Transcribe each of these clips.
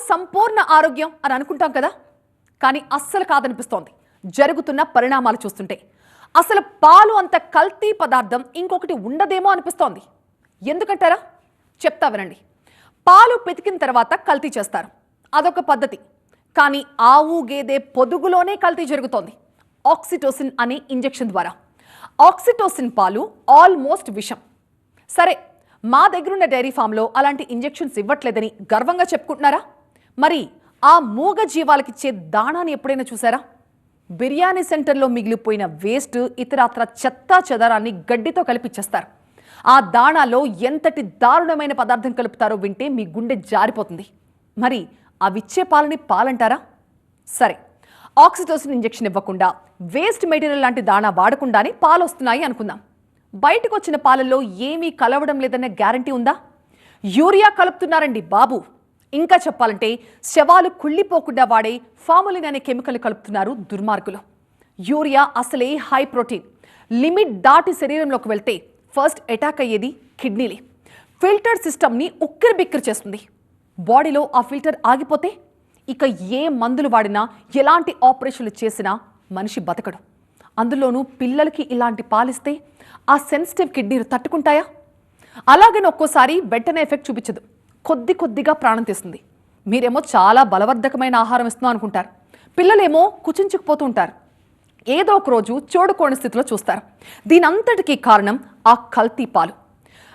సంపూర్ణ ఆరోగ్యం అని అనుకుంటాం కదా, కానీ అస్సలు కాదనిపిస్తోంది జరుగుతున్న పరిణామాలు చూస్తుంటే. అసలు పాలు అంత కల్తీ పదార్థం ఇంకొకటి ఉండదేమో అనిపిస్తోంది. ఎందుకంటారా? చెప్తా వినండి. పాలు పితికిన తర్వాత కల్తీ చేస్తారు, అదొక పద్ధతి. కానీ ఆవు గేదె పొదుగులోనే కల్తీ జరుగుతోంది, ఆక్సిటోసిన్ అనే ఇంజెక్షన్ ద్వారా. ఆక్సిటోసిన్ పాలు ఆల్మోస్ట్ విషం. సరే, మా దగ్గరున్న డైరీ ఫామ్లో అలాంటి ఇంజెక్షన్స్ ఇవ్వట్లేదని గర్వంగా చెప్పుకుంటున్నారా? మరి ఆ మూగ జీవాలకిచ్చే దాణాన్ని ఎప్పుడైనా చూసారా? బిర్యానీ సెంటర్లో మిగిలిపోయిన వేస్ట్, ఇతరాత్ర చెత్తా చెదారాన్ని గడ్డితో కలిపిచ్చేస్తారు. ఆ దాణాలో ఎంతటి దారుణమైన పదార్థం కలుపుతారో వింటే మీ గుండె జారిపోతుంది. మరి అవిచ్చే పాలని పాలంటారా? సరే, ఆక్సిటోసిన్ ఇంజెక్షన్ ఇవ్వకుండా వేస్ట్ మెటీరియల్ లాంటి దాణా వాడకుండానే పాలు వస్తున్నాయి అనుకుందాం. బయటకు వచ్చిన పాలల్లో ఏమీ కలవడం లేదన్న గ్యారంటీ ఉందా? యూరియా కలుపుతున్నారండి బాబు. ఇంకా చెప్పాలంటే శవాలు కుళ్ళిపోకుండా వాడే ఫార్మలిన్ అనే కెమికల్ కలుపుతున్నారు దుర్మార్గులు. యూరియా అసలే హై ప్రోటీన్. లిమిట్ దాటి శరీరంలోకి వెళ్తే ఫస్ట్ అటాక్ అయ్యేది కిడ్నీలే. ఫిల్టర్ సిస్టమ్ని ఉక్కిరి బిక్కిరి చేస్తుంది. బాడీలో ఆ ఫిల్టర్ ఆగిపోతే ఇక ఏ మందులు వాడినా, ఎలాంటి ఆపరేషన్లు చేసినా మనిషి బతకడు. అందులోనూ పిల్లలకి ఇలాంటి పాలిస్తే ఆ సెన్సిటివ్ కిడ్నీలు తట్టుకుంటాయా? అలాగని ఒక్కోసారి వెంటనే ఎఫెక్ట్ చూపించదు, కొద్ది కొద్దిగా ప్రాణం తీస్తుంది. మీరేమో చాలా బలవర్ధకమైన ఆహారం ఇస్తున్నాం అనుకుంటారు, పిల్లలేమో కుచించుకుపోతూ ఉంటారు. ఏదో ఒక రోజు చూడకోని స్థితిలో చూస్తారు. దీనంతటికీ కారణం ఆ కల్తీ పాలు.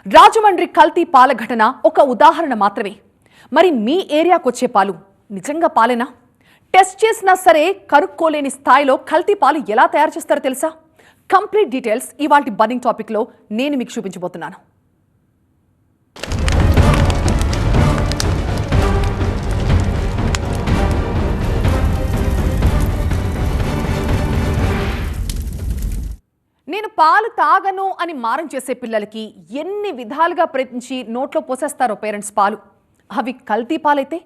రాజమండ్రి కల్తీ పాల ఘటన ఒక ఉదాహరణ మాత్రమే. మరి మీ ఏరియాకు వచ్చే పాలు నిజంగా పాలేనా? టెస్ట్ చేసినా సరే కనుక్కోలేని స్థాయిలో కల్తీ పాలు ఎలా తయారు చేస్తారో తెలుసా? కంప్లీట్ డీటెయిల్స్ ఇవాల్టి బర్నింగ్ టాపిక్లో నేను మీకు చూపించబోతున్నాను. నేను పాలు తాగను అని మారం చేసే పిల్లలకి ఎన్ని విధాలుగా ప్రయత్నించి నోట్లో పోసేస్తారో పేరెంట్స్ పాలు. అవి కల్తీ పాలైతే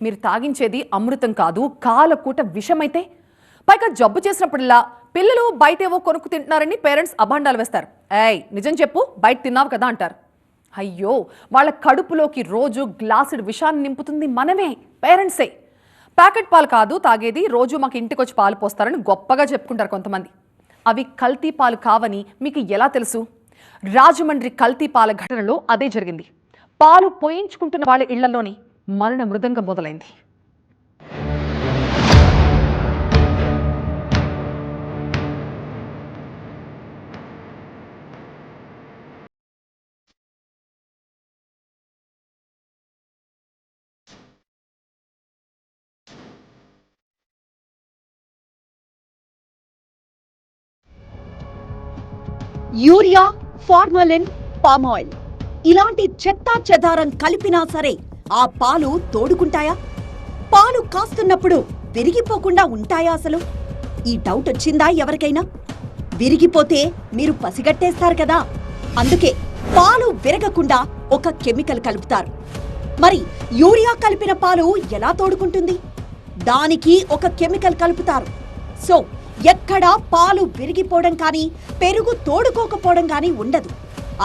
మీరు తాగించేది అమృతం కాదు, కాలకూట విషమైతే. పైగా జబ్బు చేసినప్పుడల్లా పిల్లలు బయటేవో కొనుక్కు తింటున్నారని పేరెంట్స్ అభాండాలు వేస్తారు. ఏయ్ నిజం చెప్పు, బయట తిన్నావు కదా అంటారు. అయ్యో, వాళ్ళ కడుపులోకి రోజు గ్లాసుడు విషాన్ని నింపుతుంది మనమే, పేరెంట్సే. ప్యాకెట్ పాలు కాదు తాగేది, రోజు మాకు ఇంటికి వచ్చి పాలు పోస్తారని గొప్పగా చెప్పుకుంటారు కొంతమంది. అవి కల్తీ పాలు కావని మీకు ఎలా తెలుసు? రాజమండ్రి కల్తీ పాల ఘటనలో అదే జరిగింది. పాలు పోయించుకుంటున్న వాళ్ళ ఇళ్లలోని మరణ మృదంగం మొదలైంది. యూరియా, ఫార్మలిన్, పామ్ ఆయిల్ ఇలాంటి చెత్తా చెదారం కలిపినా సరే ఆ పాలు తోడుకుంటాయా? పాలు కాస్తున్నప్పుడు విరిగిపోకుండా ఉంటాయా అసలు? ఈ డౌట్ వచ్చిందా ఎవరికైనా? విరిగిపోతే మీరు పసిగట్టేస్తారు కదా. అందుకే పాలు విరగకుండా ఒక కెమికల్ కలుపుతారు. మరి యూరియా కలిపిన పాలు ఎలా తోడుకుంటుంది? దానికి ఒక కెమికల్ కలుపుతారు. సో ఎక్కడా పాలు విరిగిపోవడం కానీ, పెరుగు తోడుకోకపోవడం కానీ ఉండదు.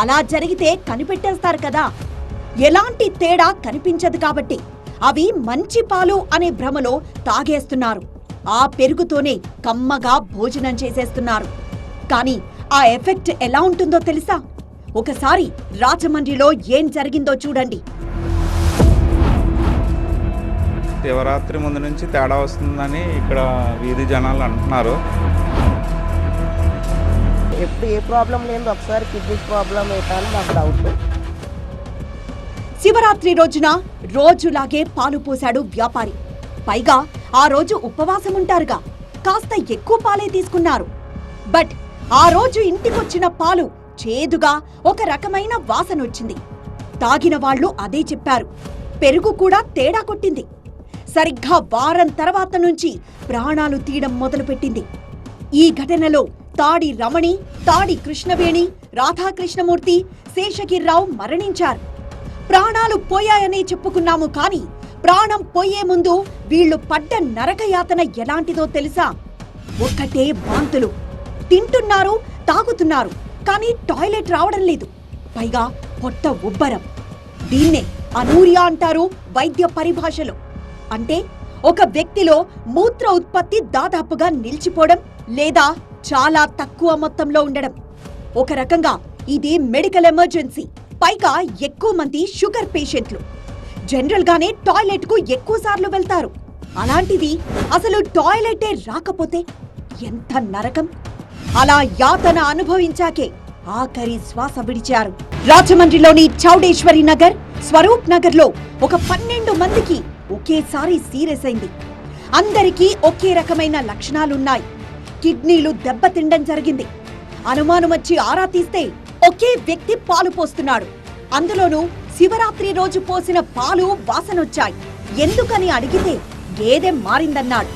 అలా జరిగితే కనిపెట్టేస్తారు కదా. ఎలాంటి తేడా కనిపించదు కాబట్టి అవి మంచి పాలు అనే భ్రమలో తాగేస్తున్నారు. ఆ పెరుగుతోనే కమ్మగా భోజనం చేసేస్తున్నారు. కానీ ఆ ఎఫెక్ట్ ఎలా ఉంటుందో తెలుసా? ఒకసారి రాజమండ్రిలో ఏం జరిగిందో చూడండి. శివరాత్రి ముందు నుంచి తేడా వస్తుందని ఇక్కడ వీధి జనాలు అంటున్నారు. ఎప్పుడు ఏ ప్రాబ్లం లేదు, ఒకసారి కిడ్నీ ప్రాబ్లం అవుతాను నాకు డౌట్. శివరాత్రి రోజున రోజులాగే పాలు పోశాడు వ్యాపారి. పైగా ఆ రోజు ఉపవాసం ఉంటారుగా, కాస్త ఎక్కువ పాలే తీసుకున్నారు. బట్ ఆ రోజు ఇంటికొచ్చిన పాలు చేదుగా ఒక రకమైన వాసన వచ్చింది. తాగిన వాళ్ళు అదే చెప్పారు. పెరుగు కూడా తేడా కొట్టింది. సరిగ్గా వారం తర్వాత నుంచి ప్రాణాలు తీయడం మొదలుపెట్టింది. ఈ ఘటనలో తాడి రమణి, తాడి కృష్ణవేణి, రాధాకృష్ణమూర్తి, శేషగిరిరావు మరణించారు. ప్రాణాలు పోయాయనే చెప్పుకున్నాము, కానీ ప్రాణం పోయే ముందు వీళ్లు పడ్డ నరకయాతన ఎలాంటిదో తెలుసా? ఒక్కటే వాంతులు. తింటున్నారు, తాగుతున్నారు, కానీ టాయిలెట్ రావడం లేదు. పైగా పొట్ట ఉబ్బరం. దీన్నే అనూరియా అంటారు వైద్య పరిభాషలో. అంటే ఒక వ్యక్తిలో మూత్ర ఉత్పత్తి దాదాపుగా నిలిచిపోవడం లేదా చాలా తక్కువ మొత్తంలో ఉండడం. ఒక రకంగా ఇది మెడికల్ ఎమర్జెన్సీ. పైగా ఎక్కువ మంది షుగర్ పేషెంట్లు జనరల్ గానే టాయిలెట్ కు ఎక్కువ సార్లు వెళ్తారు. అలాంటిది అసలు టాయిలెటే రాకపోతే ఎంత నరకం. అలా యాతన అనుభవించాకే ఆఖరి శ్వాస విడిచారు. రాజమండ్రిలోని చౌడేశ్వరి నగర్, స్వరూప్ నగర్ లో ఒక 12 మందికి ఒకేసారి సీరియస్ అయింది. అందరికీ ఒకే రకమైన లక్షణాలున్నాయి. కిడ్నీలు దెబ్బతిండం జరిగింది. అనుమానం వచ్చి ఆరా తీస్తే ఒకే వ్యక్తి పాలు పోస్తున్నాడు. అందులోనూ శివరాత్రి రోజు పోసిన పాలు వాసనొచ్చాయి. ఎందుకని అడిగితే గేదె మారిందన్నాడు.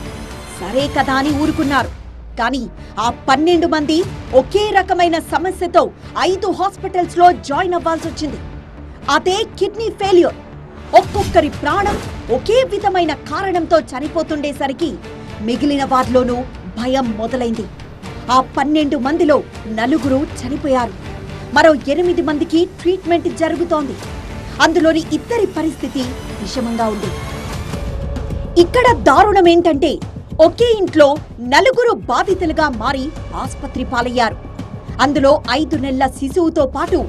సరే కదా అని ఊరుకున్నారు. కానీ ఆ 12 మంది ఒకే రకమైన సమస్యతో 5 హాస్పిటల్స్ లో జాయిన్ అవ్వాల్సొచ్చింది. అదే కిడ్నీ ఫెయిల్యూర్. ఒక్కొక్కరి ప్రాణం ఒకే విధమైన కారణంతో చనిపోతుండేసరికి మిగిలిన వారిలోనూ భయం మొదలైంది. ఆ 12 మందిలో 4 చనిపోయారు. మరో 8 మందికి ట్రీట్మెంట్ జరుగుతోంది. అందులోని 2 పరిస్థితి విషమంగా ఉంది. ఇక్కడ దారుణమేంటంటే ఒకే ఇంట్లో 4 బాధితులుగా మారి ఆస్పత్రి పాలయ్యారు. అందులో 5 నెలల శిశువుతో పాటు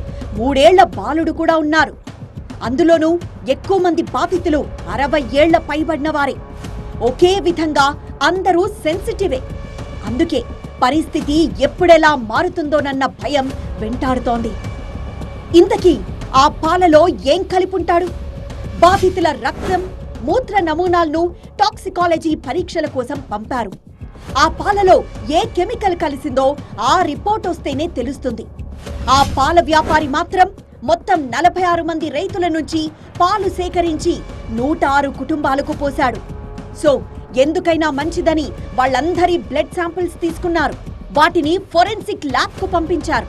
3 ఏళ్ల బాలుడు కూడా ఉన్నారు. అందులోనూ ఎక్కువ మంది బాధితులు 60 ఏళ్ల పైబడిన వారే. ఒకే విధంగా అందరూ సెన్సిటివే. అందుకే పరిస్థితి ఎప్పుడెలా మారుతుందోనన్న భయం వెంటాడుతోంది. ఇంతకీ ఆ పాలలో ఏం కలిపుంటాడు? బాధితుల రక్తం, మూత్ర నమూనాలను టాక్సికాలజీ పరీక్షల కోసం పంపారు. ఆ పాలలో ఏ కెమికల్ కలిసిందో ఆ రిపోర్ట్ వస్తేనే తెలుస్తుంది. ఆ పాల వ్యాపారి మాత్రం మొత్తం 46 మంది రైతుల నుంచి పాలు సేకరించి 106 కుటుంబాలకు పోశాడు. సో ఎందుకైనా మంచిదని వాళ్ళందరి బ్లడ్ శాంపిల్స్ తీసుకున్నారు. వాటిని ఫోరెన్సిక్ ల్యాబ్ కు పంపించారు.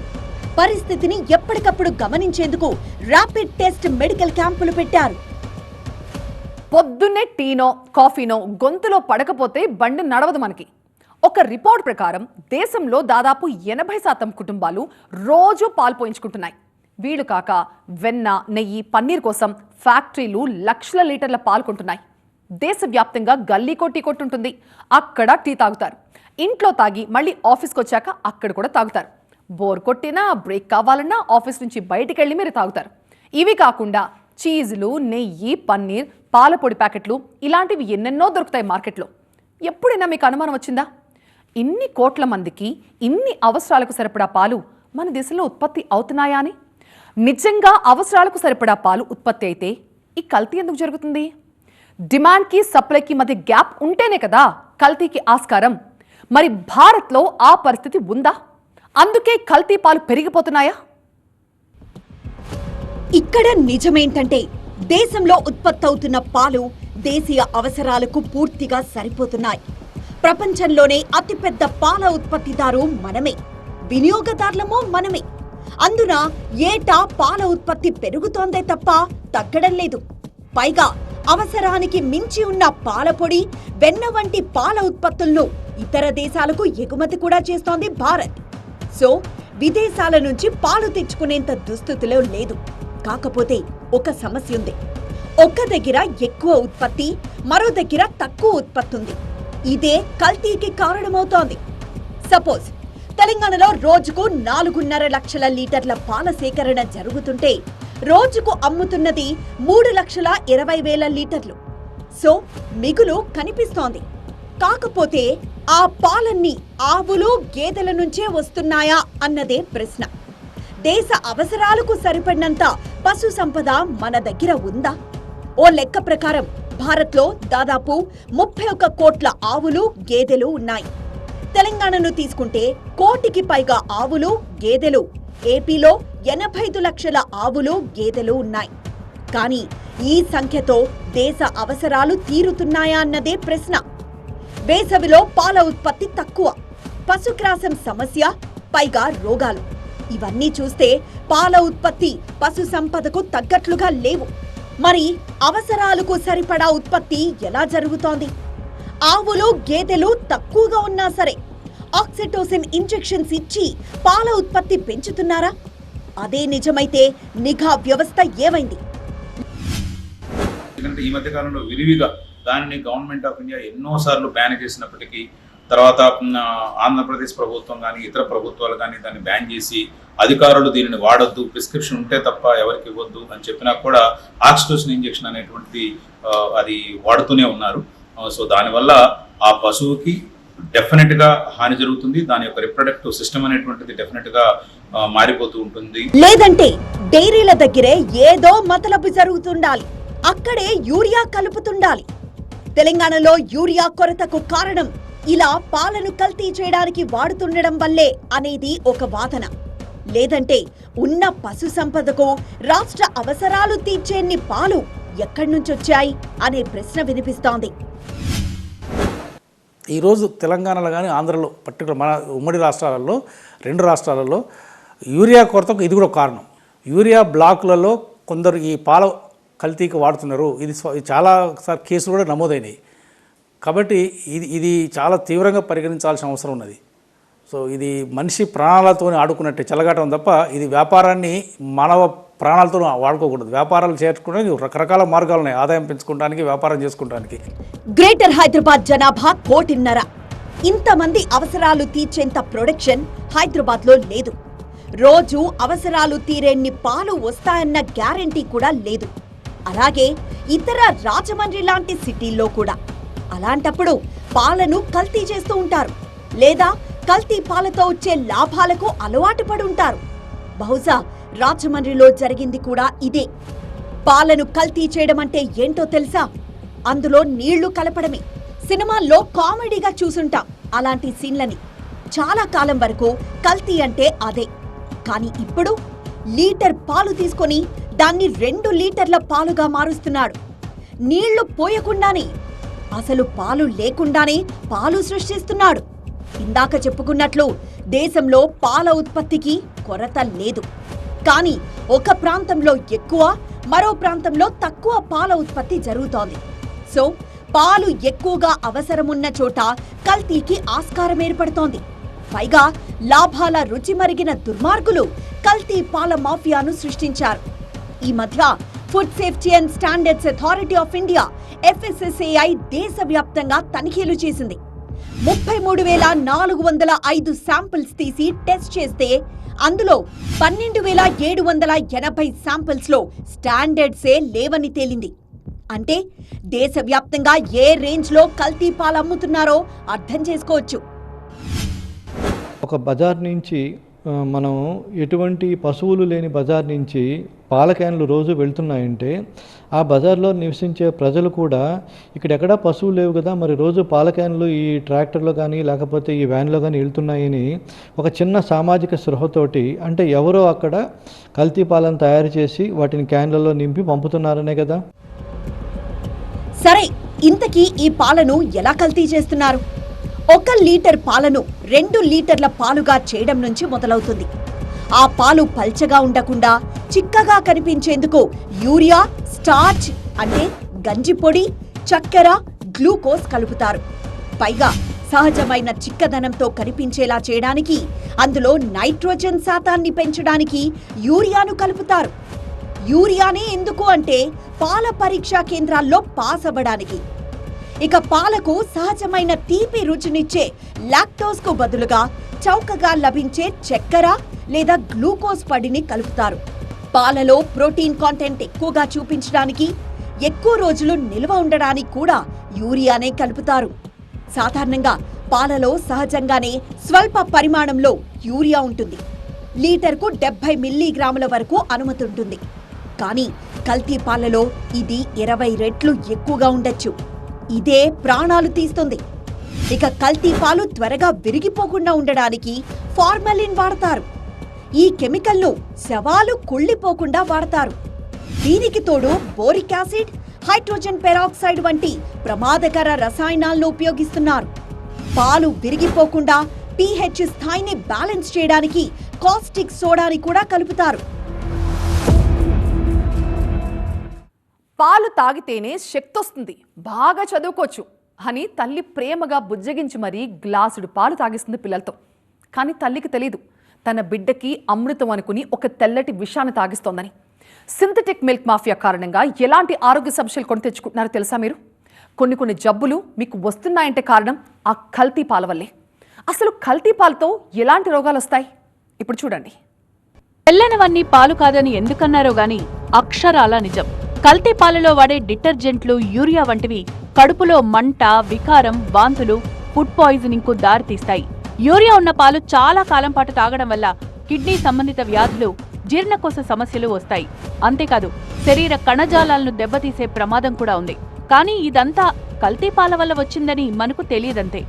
పరిస్థితిని ఎప్పటికప్పుడు గమనించేందుకు ర్యాపిడ్ టెస్ట్ మెడికల్ క్యాంపులు పెట్టారు. పొద్దున్నే టీనో కాఫీనో గొంతులో పడకపోతే బండి నడవదు మనకి. ఒక రిపోర్ట్ ప్రకారం దేశంలో దాదాపు 80% కుటుంబాలు రోజు పాలు పోయించుకుంటున్నాయి. వీళ్ళు కాక వెన్న, నెయ్యి, పన్నీర్ కోసం ఫ్యాక్టరీలు లక్షల లీటర్ల పాలు కొంటున్నాయి. దేశవ్యాప్తంగా గల్లీకో టీ కొట్టుంటుంది. అక్కడ టీ తాగుతారు. ఇంట్లో తాగి మళ్ళీ ఆఫీస్కి వచ్చాక అక్కడ కూడా తాగుతారు. బోర్ కొట్టినా, బ్రేక్ కావాలన్నా ఆఫీస్ నుంచి బయటికి వెళ్ళి మీరు తాగుతారు. ఇవి కాకుండా చీజులు, నెయ్యి, పన్నీర్, పాల పొడి ప్యాకెట్లు ఇలాంటివి ఎన్నెన్నో దొరుకుతాయి మార్కెట్లో. ఎప్పుడైనా మీకు అనుమానం వచ్చిందా? ఇన్ని కోట్ల మందికి ఇన్ని అవసరాలకు సరిపడా పాలు మన దేశంలో ఉత్పత్తి అవుతున్నాయా అని? నిజంగా అవసరాలకు సరిపడా పాలు ఉత్పత్తి అయితే ఈ కల్తీ ఎందుకు జరుగుతుంది? డిమాండ్కి సప్లైకి మధ్య గ్యాప్ ఉంటేనే కదా కల్తీకి ఆస్కారం. మరి భారత్లో ఆ పరిస్థితి ఉందా? అందుకే కల్తీ పాలు పెరిగిపోతున్నాయా? ఇక్కడ నిజమేంటంటే దేశంలో ఉత్పత్తవుతున్న పాలు దేశీయ అవసరాలకు పూర్తిగా సరిపోతున్నాయి. ప్రపంచంలోనే అతిపెద్ద పాల ఉత్పత్తిదారు మనమే, వినియోగదారులమో మనమే. అందున ఏటా పాల ఉత్పత్తి పెరుగుతోందే తప్ప తగ్గడం లేదు. పైగా అవసరానికి మించి ఉన్న పాల పొడి, వెన్న వంటి పాల ఉత్పత్తులను ఇతర దేశాలకు ఎగుమతి కూడా చేస్తోంది భారత్. సో విదేశాల నుంచి పాలు తెచ్చుకునేంత దుస్థితిలో లేదు. కాకపోతే ఒక సమస్య ఉంది. ఒక్క దగ్గర ఎక్కువ ఉత్పత్తి, మరో దగ్గర తక్కువ ఉత్పత్తి ఉంది. ఇదే కల్తీకి కారణమవుతోంది. సపోజ్ తెలంగాణలో రోజుకు 4.5 లక్షల లీటర్ల పాల సేకరణ జరుగుతుంటే రోజుకు అమ్ముతున్నది 3,20,000 లీటర్లు. సో మిగులు కనిపిస్తోంది. కాకపోతే ఆ పాలన్నీ ఆవులు, గేదెల నుంచే వస్తున్నాయా అన్నదే ప్రశ్న. దేశ అవసరాలకు సరిపడినంత పశు సంపద మన దగ్గర ఉందా? ఓ లెక్క ప్రకారం భారత్లో దాదాపు 31 కోట్ల ఆవులు, గేదెలు ఉన్నాయి. తెలంగాణను తీసుకుంటే 1 కోటికి పైగా ఆవులు, గేదెలు, ఏపీలో 85 లక్షల ఆవులు, గేదెలు ఉన్నాయి. కానీ ఈ సంఖ్యతో దేశ అవసరాలు తీరుతున్నాయా అన్నదే ప్రశ్న. వేసవిలో పాల ఉత్పత్తి తక్కువ, పశుగ్రాసం సమస్య, పైగా రోగాలు. ఇవన్నీ చూస్తే పాల ఉత్పత్తి పశు సంపదకు తగ్గట్లుగా లేవు. మరి అవసరాలకు సరిపడా ఉత్పత్తి ఎలా జరుగుతోంది? ఆవులు, గేదెలు తక్కువగా ఉన్నా సరే ఆక్సిటోసిన్ ఇంజెక్షన్స్ ఇచ్చి పాల ఉత్పత్తి పెంచుతున్నారా? అదే నిజమైతే నిఘా వ్యవస్థ ఏమైంది? ఎందుకంటే ఈ మధ్య కాలంలో విరివిగా దానిని గవర్నమెంట్ ఆఫ్ ఇండియా ఎన్నోసార్లు బ్యాన్ చేసినప్పటికీ తర్వాత ఆంధ్రప్రదేశ్ ప్రభుత్వం కానీ ఇతర ప్రభుత్వాలు కానీ దాన్ని బ్యాన్ చేసి అధికారులు దీనిని వాడొద్దు, ప్రిస్క్రిప్షన్ ఉంటే తప్ప ఎవరికి ఇవ్వద్దు అని చెప్పినా కూడా ఆక్సిటోసిన్ ఇంజెక్షన్ అనేటువంటిది అది వాడుతూనే ఉన్నారు. సో దానివల్ల ఆ పశువుకి డెఫినెట్గా హాని జరుగుతుంది. దాని యొక్క రిప్రొడక్టివ్ సిస్టమ్ అనేటువంటిది డెఫినెట్గా మారిపోతూ ఉంటుంది. లేదంటే డైరీల దగ్గరే ఏదో మతలబు జరుగుతుండాలి, అక్కడే యూరియా కలుపుతుండాలి. తెలంగాణలో యూరియా కొరతకు కారణం ఇలా పాలను కల్తీ చేయడానికి వాడుతుండడం వల్లే అనేది ఒక వాదన. లేదంటే ఉన్న పశు సంపదకు రాష్ట్ర అవసరాలు తీర్చేన్ని పాలు ఎక్కడి నుంచొచ్చాయి అనే ప్రశ్న వినిపిస్తోంది. ఈరోజు తెలంగాణలో కానీ ఆంధ్రలో పర్టికులర్ మన ఉమ్మడి రాష్ట్రాలలో 2 రాష్ట్రాలలో యూరియా కొరతకు ఇది కూడా కారణం. యూరియా బ్లాకులలో కొందరు ఈ పాల కల్తీకి వాడుతున్నారు. ఇది చాలా కేసులు కూడా నమోదైనాయి. కాబట్టి ఇది చాలా తీవ్రంగా పరిగణించాల్సిన అవసరం ఉన్నది. సో ఇది మనిషి ప్రాణాలతో ఆడుకున్నట్టే చెలగాటం తప్ప ఇది వ్యాపారాన్ని మానవ ప్రాణాలతో వాడుకోకూడదు. వ్యాపారాలు చేసుకోవడానికి రకరకాల మార్గాలు ఉన్నాయి, ఆదాయం పెంచుకోవడానికి, వ్యాపారం చేసుకోవడానికి. గ్రేటర్ హైదరాబాద్ జనాభా 1.5 కోటి. ఇంతమంది అవసరాలు తీర్చేంత ప్రొడక్షన్ హైదరాబాద్లో లేదు. రోజు అవసరాలు తీరేన్ని పాలు వస్తాయన్న గ్యారెంటీ కూడా లేదు. అలాగే ఇతర రాజమండ్రి లాంటి సిటీల్లో కూడా. అలాంటప్పుడు పాలను కల్తీ చేస్తూ ఉంటారు, లేదా కల్తీ పాలతో వచ్చే లాభాలకు అలవాటు పడి ఉంటారు. బహుశా రాజమండ్రిలో జరిగింది కూడా ఇదే. పాలను కల్తీ చేయడం అంటే ఏంటో తెలుసా? అందులో నీళ్లు కలపడమే. సినిమాల్లో కామెడీగా చూసుంటాం అలాంటి సీన్లని. చాలా కాలం వరకు కల్తీ అంటే అదే. కానీ ఇప్పుడు లీటర్ పాలు తీసుకొని దాన్ని 2 లీటర్ల పాలుగా మారుస్తున్నాడు. నీళ్లు పోయకుండానే, అసలు పాలు లేకుండానే పాలు సృష్టిస్తున్నాడు. ఇందాక చెప్పుకున్నట్లు దేశంలో పాల ఉత్పత్తికి కొరత లేదు. కానీ ఒక ప్రాంతంలో ఎక్కువ, మరో ప్రాంతంలో తక్కువ పాల ఉత్పత్తి జరుగుతోంది. సో పాలు ఎక్కువగా అవసరమున్న చోట కల్తీకి ఆస్కారం ఏర్పడుతోంది. పైగా లాభాల రుచి మరిగిన దుర్మార్గులు కల్తీ పాల మాఫియాను సృష్టించారు. ఈ మధ్య food safety and standards authority of India FSSAI దేశవ్యాప్తంగా తనిఖీలు చేసింది. 33,405 శాంపిల్స్ తీసి టెస్ట్ చేస్తే అందులో 12,780 శాంపిల్స్ లో స్టాండర్డ్సే లేవని తేలింది. అంటే దేశవ్యాప్తంగా ఏ రేంజ్ లో కల్తీ పాలు అమ్ముతున్నారో అర్థం చేసుకోవచ్చు. ఒక బజార్ నుంచి మనం ఎటువంటి పశువులు లేని బజార్ నుంచి పాల క్యాన్లు రోజు వెళ్తున్నాయంటే ఆ బజార్లో నివసించే ప్రజలు కూడా ఇక్కడెక్కడా పశువులు లేవు కదా, మరి రోజు పాల క్యాన్లు ఈ ట్రాక్టర్లో కానీ లేకపోతే ఈ వ్యాన్లో కానీ వెళ్తున్నాయని ఒక చిన్న సామాజిక స్పృహతోటి, అంటే ఎవరో అక్కడ కల్తీ పాలను తయారు చేసి వాటిని క్యాన్లలో నింపి పంపుతున్నారనే కదా. సరే, ఇంతకీ ఈ పాలను ఎలా కల్తీ చేస్తున్నారు? 1 లీటర్ పాలను 2 లీటర్ల పాలుగా చేయడం నుంచి మొదలవుతుంది. ఆ పాలు పల్చగా ఉండకుండా చిక్కగా కనిపించేందుకు యూరియా, స్టార్చ్ అంటే గంజి పొడి, చక్కెర, గ్లూకోజ్ కలుపుతారు. పైగా సహజమైన చిక్కదనంతో కనిపించేలా చేయడానికి అందులో నైట్రోజన్ శాతాన్ని పెంచడానికి యూరియాను కలుపుతారు. యూరియానే ఎందుకు అంటే పాల పరీక్షా కేంద్రాల్లో పాస్ అవ్వడానికి. ఇక పాలకు సహజమైన తీపి రుచినిచ్చే లాక్టోస్ కు బదులుగా చౌకగా లభించే చక్కెర లేదా గ్లూకోజ్ పొడిని కలుపుతారు. పాలలో ప్రోటీన్ కాంటెంట్ ఎక్కువగా చూపించడానికి, ఎక్కువ రోజులు నిల్వ ఉండడానికి కూడా యూరియానే కలుపుతారు. సాధారణంగా పాలలో సహజంగానే స్వల్ప పరిమాణంలో యూరియా ఉంటుంది. లీటర్కు 70 మిల్లీగ్రాముల వరకు అనుమతి ఉంటుంది. కానీ కల్తీ పాలలో ఇది 20 రెట్లు ఎక్కువగా ఉండొచ్చు. ఇదే ప్రాణాలు తీస్తుంది. ఇక కల్తీ పాలు త్వరగా విరిగిపోకుండా ఉండడానికి ఫార్మలిన్ వాడతారు. ఈ కెమికల్ను శవాలు కుళ్ళిపోకుండా వాడతారు. దీనికి తోడు బోరిక్ యాసిడ్, హైడ్రోజన్ పెరాక్సైడ్ వంటి ప్రమాదకర రసాయనాలను ఉపయోగిస్తున్నారు. పాలు విరిగిపోకుండా pH స్థాయిని బ్యాలెన్స్ చేయడానికి కాస్టిక్ సోడాని కూడా కలుపుతారు. పాలు తాగితేనే శక్తి వస్తుంది, బాగా చదువుకోవచ్చు అని తల్లి ప్రేమగా బుజ్జగించి మరీ గ్లాసుడు పాలు తాగిస్తుంది పిల్లలతో. కానీ తల్లికి తెలీదు తన బిడ్డకి అమృతం అనుకుని ఒక తెల్లటి విషాన్ని తాగిస్తోందని. సింథటిక్ మిల్క్ మాఫియా కారణంగా ఎలాంటి ఆరోగ్య సమస్యలు కొని తెచ్చుకుంటున్నారో తెలుసా మీరు? కొన్ని జబ్బులు మీకు వస్తున్నాయంటే కారణం ఆ కల్తీ పాల వల్లే. అసలు కల్తీ పాలతో ఎలాంటి రోగాలు వస్తాయి ఇప్పుడు చూడండి. తెల్లనివన్నీ పాలు కాదని ఎందుకన్నారో గాని అక్షరాల నిజం. కల్తీ పాలలో వాడే డిటర్జెంట్లు, యూరియా వంటివి కడుపులో మంట, వికారం, వాంతులు, ఫుడ్ పాయిజనింగ్ కు దారితీస్తాయి. యూరియా ఉన్న పాలు చాలా కాలం పాటు తాగడం వల్ల కిడ్నీ సంబంధిత వ్యాధులు, జీర్ణకోశ సమస్యలు వస్తాయి. అంతేకాదు శరీర కణజాలాలను దెబ్బతీసే ప్రమాదం కూడా ఉంది. కానీ ఇదంతా కల్తీ పాల వల్ల వచ్చిందని మనకు తెలియదంతే.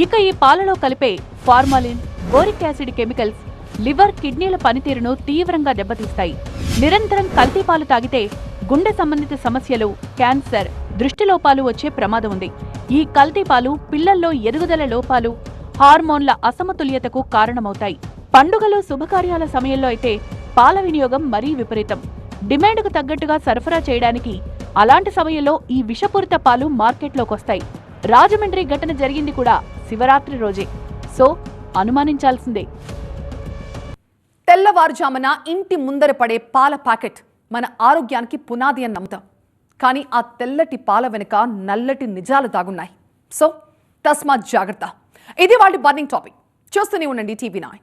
ఇక ఈ పాలలో కలిపే formalin, boric acid chemicals liver, కిడ్నీల పనితీరును తీవ్రంగా దెబ్బతీస్తాయి. నిరంతరం కల్తీ పాలు తాగితే గుండె సంబంధిత సమస్యలు, క్యాన్సర్, దృష్టిలోపాలు వచ్చే ప్రమాదం ఉంది. ఈ కల్తీ పాలు పిల్లల్లో ఎదుగుదల లోపాలు, హార్మోన్ల అసమతుల్యతకు కారణమవుతాయి. పండుగలు, శుభకార్యాల సమయంలో అయితే పాల వినియోగం మరీ విపరీతం. డిమాండ్కు తగ్గట్టుగా సరఫరా చేయడానికి అలాంటి సమయంలో ఈ విషపూరిత పాలు మార్కెట్లోకొస్తాయి. రాజమండ్రి ఘటన జరిగింది కూడా శివరాత్రి రోజే. సో అనుమానించాల్సిందే. తెల్లవారుజామున ఇంటి ముందర పడే పాల ప్యాకెట్ మన ఆరోగ్యానికి పునాది అని నమ్ముతాం. కానీ ఆ తెల్లటి పాల వెనుక నల్లటి నిజాలు దాగున్నాయి. సో తస్మాత్ జాగ్రత్త. ఇది వాళ్ళ బర్నింగ్ టాపిక్. చూస్తూనే ఉండండి TV9.